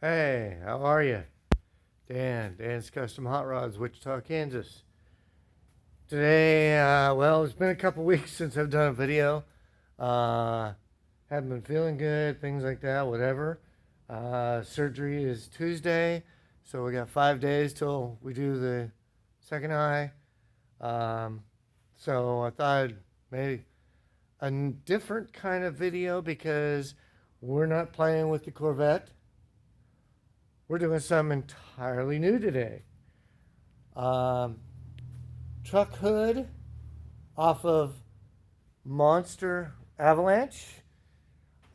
Hey, how are you? Dan's Custom Hot Rods, Wichita, Kansas. Today, it's been a couple weeks since I've done a video. Uh, haven't been feeling good, things like that, whatever. Surgery is Tuesday, so we got 5 days till we do the second eye. Um, so I thought I'd maybe a different kind of video because we're not playing with the Corvette. We're doing something entirely new today. Um, Truck hood off of Monster Avalanche.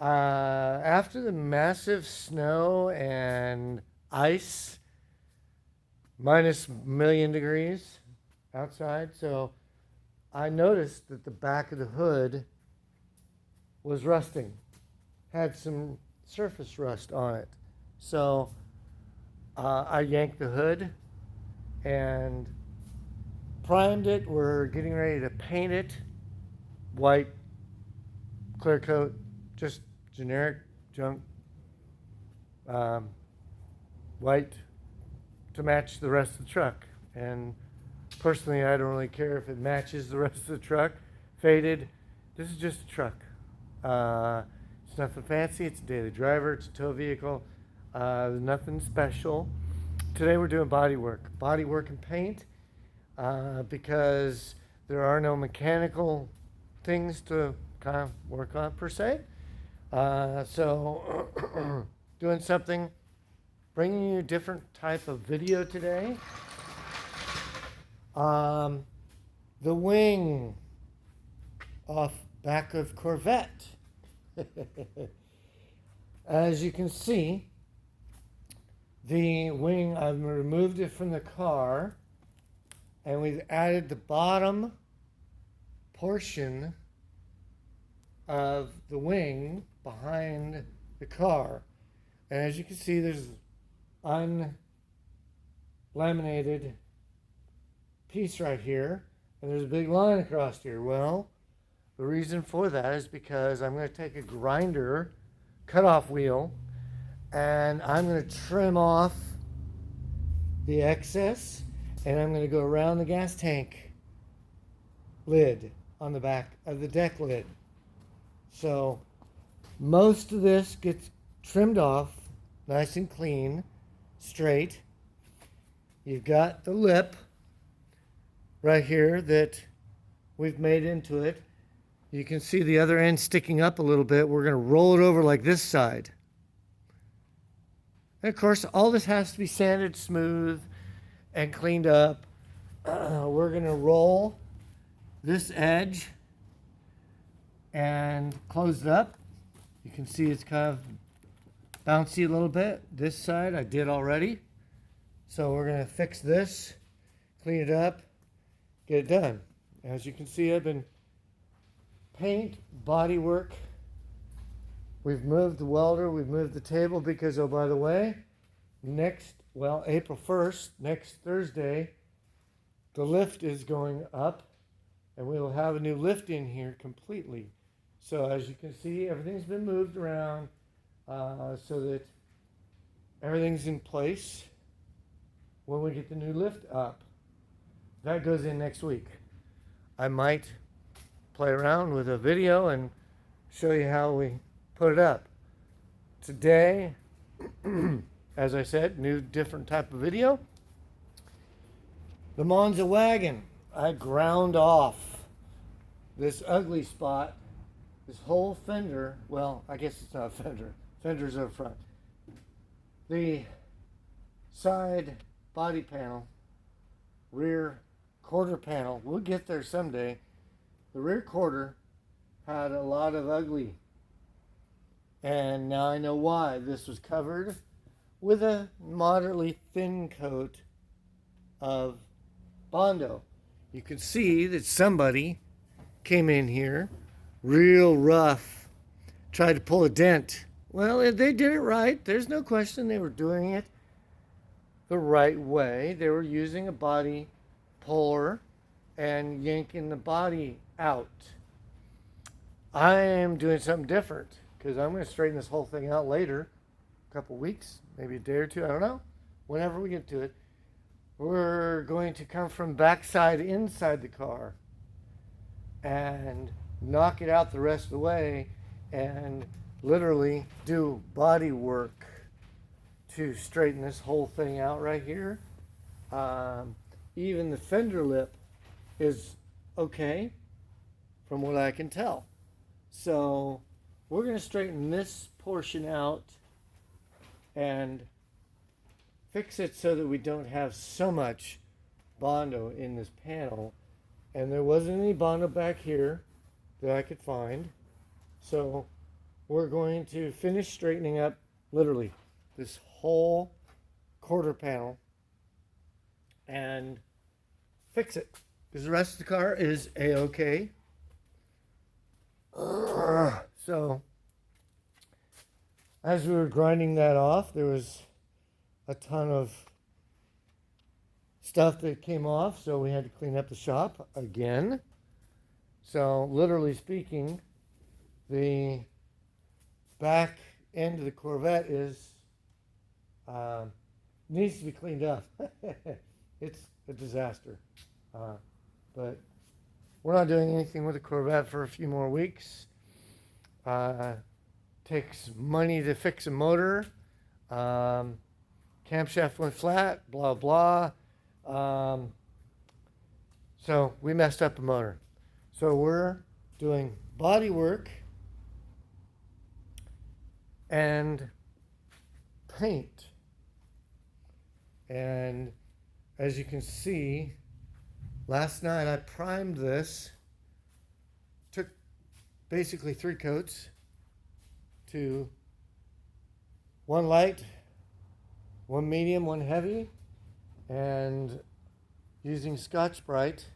After the massive snow and ice, minus a million degrees outside, so I noticed that the back of the hood was rusting, had some surface rust on it. So I yanked the hood and primed it. We're getting ready to paint it white, clear coat, just generic junk, um, white to match the rest of the truck. And personally, I don't really care if it matches the rest of the truck. Faded. This is just a truck. It's nothing fancy. It's a daily driver. It's a tow vehicle. Nothing special. Today we're doing body work and paint, because there are no mechanical things to kind of work on per se. So doing something, bringing you a different type of video today. The wing off back of Corvette. As you can see, the wing, I've removed it from the car and we've added the bottom portion of the wing behind the car. And as you can see, there's unlaminated piece right here, and there's a big line across here. Well, the reason for that is because I'm going to take a grinder cutoff wheel and I'm going to trim off the excess, and I'm going to go around the gas tank lid on the back of the deck lid. So most of this gets trimmed off nice and clean, straight. You've got the lip right here that we've made into it. You can see the other end sticking up a little bit. We're going to roll it over like this side. And of course, all this has to be sanded smooth and cleaned up. We're going to roll this edge and close it up. You can see it's kind of bouncy a little bit. This side I did already. So we're going to fix this, clean it up, get it done. As you can see, I've been paint, body work. We've moved the welder, we've moved the table because, oh, by the way, April 1st, next Thursday, the lift is going up and we will have a new lift in here completely. So as you can see, everything's been moved around so that everything's in place when we get the new lift up. That goes in next week. I might play around with a video and show you how we put it up. Today, as I said, new different type of video. The Monza wagon. I ground off this ugly spot, this whole fender. Well, I guess it's not a fender. Fender's up front. The side body panel, rear quarter panel. We'll get there someday. The rear quarter had a lot of ugly. And now I know why. This was covered with a moderately thin coat of Bondo. You can see that somebody came in here real rough, tried to pull a dent. Well, they did it right. There's no question they were doing it the right way. They were using a body puller and yanking the body out. I am doing something different because I'm going to straighten this whole thing out later couple weeks, maybe a day or two, I don't know. Whenever we get to it, we're going to come from backside inside the car and knock it out the rest of the way and literally do body work to straighten this whole thing out right here. Even the fender lip is okay from what I can tell. So we're going to straighten this portion out and fix it so that we don't have so much Bondo in this panel. And there wasn't any Bondo back here that I could find. So we're going to finish straightening up literally this whole quarter panel and fix it. Because the rest of the car is A-okay. So as we were grinding that off, there was a ton of stuff that came off, so we had to clean up the shop again. So literally speaking, the back end of the Corvette is needs to be cleaned up. It's a disaster. But we're not doing anything with the Corvette for a few more weeks. Takes money to fix a motor. Camshaft went flat, blah, blah. So we messed up the motor. So we're doing body work and paint. And as you can see, last night I primed this, took basically 3 coats to 1 light, 1 medium, 1 heavy, and using Scotch-Brite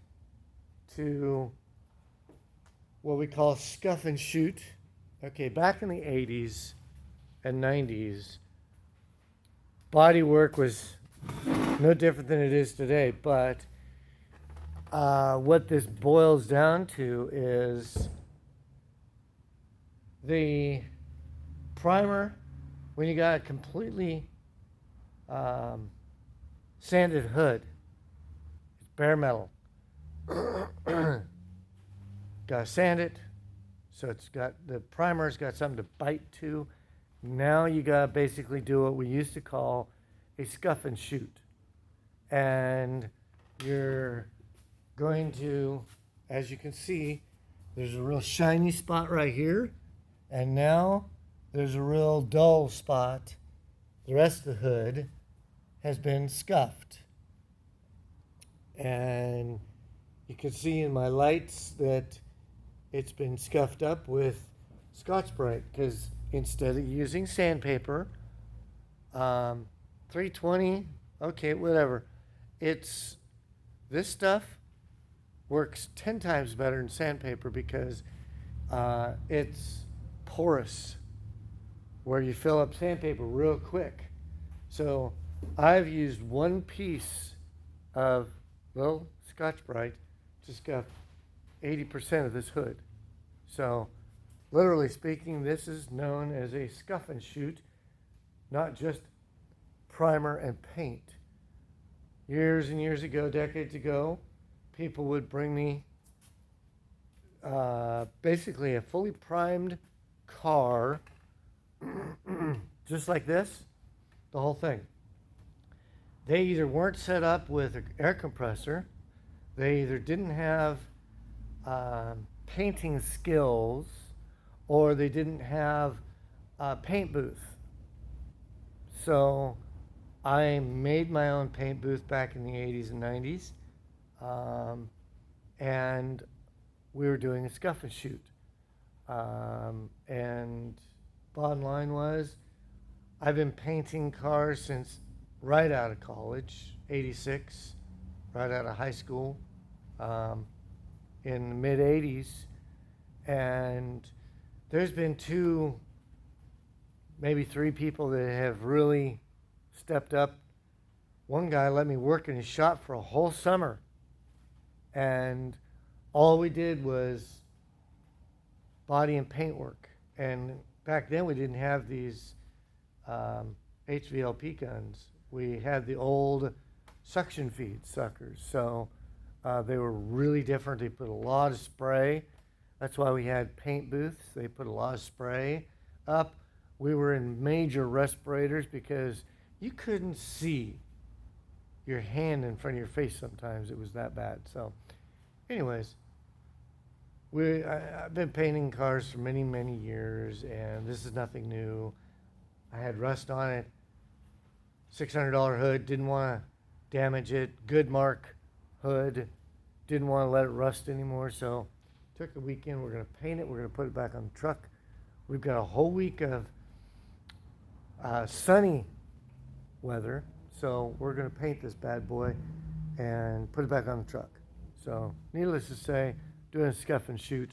to what we call scuff and shoot. Okay, back in the 80s and 90s, body work was no different than it is today, but what this boils down to is the primer, when you got a completely sanded hood, it's bare metal. Gotta sand it, so it's got, the primer's got something to bite to. Now you gotta basically do what we used to call a scuff and shoot. And you're going to, as you can see, there's a real shiny spot right here, and now there's a real dull spot. The rest of the hood has been scuffed. And you can see in my lights that it's been scuffed up with Scotch-Brite, because instead of using sandpaper, 320, okay, whatever. This stuff works 10 times better than sandpaper because it's porous, where you fill up sandpaper real quick. So I've used 1 piece of little Scotch-Brite to scuff 80% of this hood. So literally speaking, this is known as a scuff and shoot, not just primer and paint. Years and years ago, decades ago, people would bring me basically a fully primed car, just like this, the whole thing. They either weren't set up with an air compressor, they either didn't have painting skills, or they didn't have a paint booth. So I made my own paint booth back in the 80s and 90s, and we were doing a scuff and shoot. And bottom line was, I've been painting cars since right out of college, 86, right out of high school, in the mid 80s. And there's been 2, maybe 3 people that have really stepped up. One guy let me work in his shop for a whole summer, and all we did was body and paint work. And back then we didn't have these HVLP guns. We had the old suction feed suckers, so they were really different. They put a lot of spray. That's why we had paint booths. They put a lot of spray up. We were in major respirators because you couldn't see your hand in front of your face sometimes. It was that bad. So anyways, I've been painting cars for many, many years, and this is nothing new. I had rust on it, $600 hood, didn't want to damage it. Goodmark hood, didn't want to let it rust anymore, so took the weekend. We're going to paint it. We're going to put it back on the truck. We've got a whole week of sunny weather, so we're going to paint this bad boy and put it back on the truck. So needless to say, doing a scuff and shoot.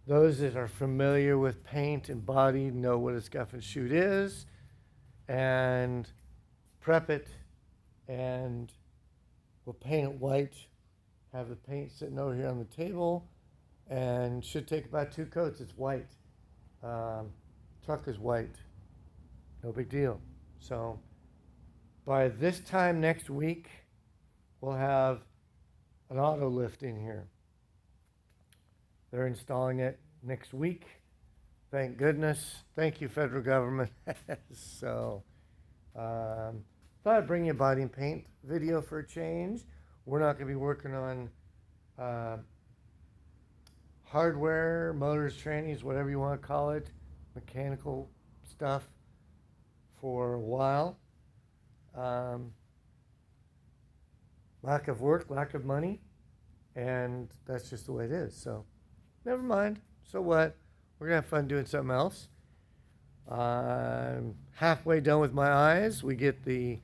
Those that are familiar with paint and body know what a scuff and shoot is, and prep it, and we'll paint it white, have the paint sitting over here on the table, and should take about 2 coats. It's white. Truck is white. No big deal. So by this time next week, we'll have an auto lift in here. They're installing it next week. Thank goodness. Thank you, federal government. So, thought I'd bring you a body and paint video for a change. We're not going to be working on hardware, motors, trannies, whatever you want to call it, mechanical stuff for a while. Lack of work, lack of money, and that's just the way it is. So, never mind. So what? We're going to have fun doing something else. I'm halfway done with my eyes. We get the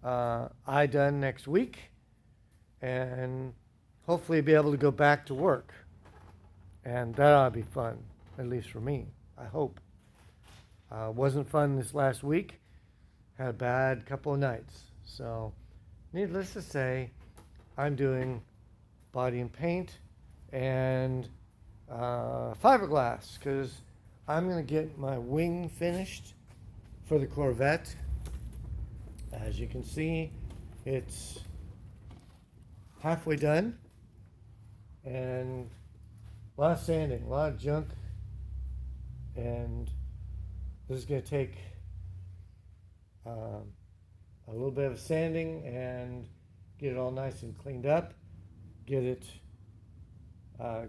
eye done next week, and hopefully be able to go back to work. And that ought to be fun, at least for me, I hope. Wasn't fun this last week. Had a bad couple of nights. So, needless to say, I'm doing body and paint and fiberglass, because I'm going to get my wing finished for the Corvette. As you can see, it's halfway done, and a lot of sanding, a lot of junk, and this is going to take a little bit of sanding and get it all nice and cleaned up, get it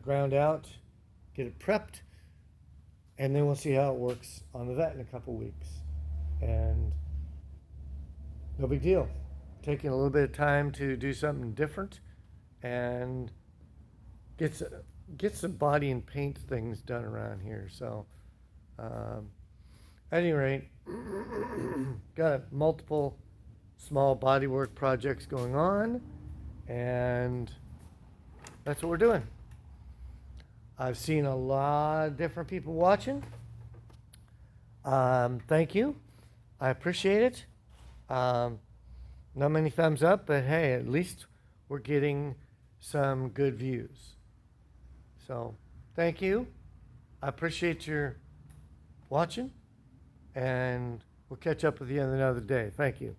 ground out, get it prepped, and then we'll see how it works on the Vette in a couple weeks. And no big deal. Taking a little bit of time to do something different and get some body and paint things done around here. So, at any rate, got multiple small bodywork projects going on, and that's what we're doing. I've seen a lot of different people watching. Thank you. I appreciate it. Not many thumbs up, but hey, at least we're getting some good views. So, thank you. I appreciate your watching, and we'll catch up with you another day. Thank you.